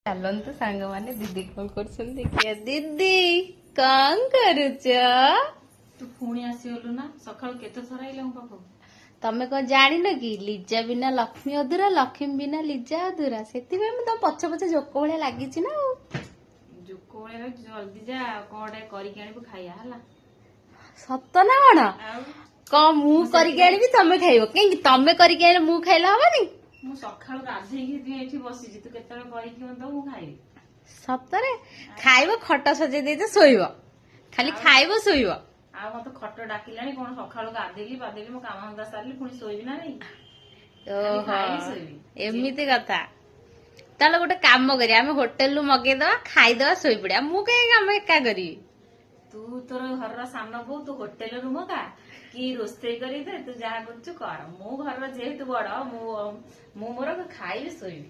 ଚାଲନ୍ତୁ ସାଙ୍ଗମାନେ ଦିଦି କଣ କରୁଛନ୍ତି ଦେଖିଆ। ଦିଦି କଣ କରୁଛ? ତୁ ପୁଣି ଆସିଗଲୁ ନା? ସକାଳୁ କେତେ ଥର ଆଇଲା ମୋ ପାଖକୁ? ତମେ କଣ ଜାଣିନ କି ଲିଜା ବିନା ଲକ୍ଷ୍ମୀ ଅଧୁରା, ଲକ୍ଷ୍ମୀ ବିନା ଲିଜା ଅଧୁରା। ସେଥିପାଇଁ ମୁଁ ତମ ପଛ ପଛ ଜୋକ ଭଳିଆ ଲାଗିଛି ନା ଆଉ। ଜୋକ ଭଳିଆ ଜଲ୍ଦି ଯା, କଣ କରିକି ଆଣିବୁ ଖାଇବା ହେଲା। ସତ ନା କଣ? ଆଉ କଣ ମୁଁ କରିକି ଆଣିବି ତମେ ଖାଇବ? କାହିଁକି ତମେ କରିକି ଆଣିଲେ ମୁଁ ଖାଇଲେ ହବନି? ମୁଁ ସକାଳୁ ଗାଧେଇକି ଏଠି ବସିଛି, ତୁ କେତେବେଳେ କରିକି ମତେ ଦବୁ, ମୁଁ ଖାଇବି। ସତରେ ଖାଇବ, ଖଟ ସଜେଇ ଦେଇଛ, ଶୋଇବ। ଖାଲି ଖାଇବ ଶୋଇବ। ଆଉ ମତେ ଖଟ ଡାକିଲାଣି, କଣ ସକାଳୁ ଗାଧେଇଲି ପାଧେଇଲି, ମୋ କାମ ଧନ୍ଦା ସାରିଲି, ପୁଣି ଶୋଇବି ନା ନାଇଁ? ଖାଲି ଓହୋ ଖାଇବି ଶୋଇବି। ଏମିତି କଥା। ତାହେଲେ ଗୋଟେ କାମ କରିବା, ଆମେ ହୋଟେଲରୁ ମଗେଇଦବା, ଖାଇଦବା, ଶୋଇପଡିବା। ମୁଁ କାହିଁକି କାମ ଏକା କରିବି? ତୁ ତୋର ଘରର ସାନ ବୋଉ, ତୁ ହୋଟେଲରୁ ମଗା କି ରୋଷେଇ କରିଦେ, ତୁ ଯାହା କରୁଛୁ କର। ମୁଁ ଘରର ଯେହେତୁ ବଡ, ମୁଁ ମୋର ଖାଇବି ଶୋଇବି।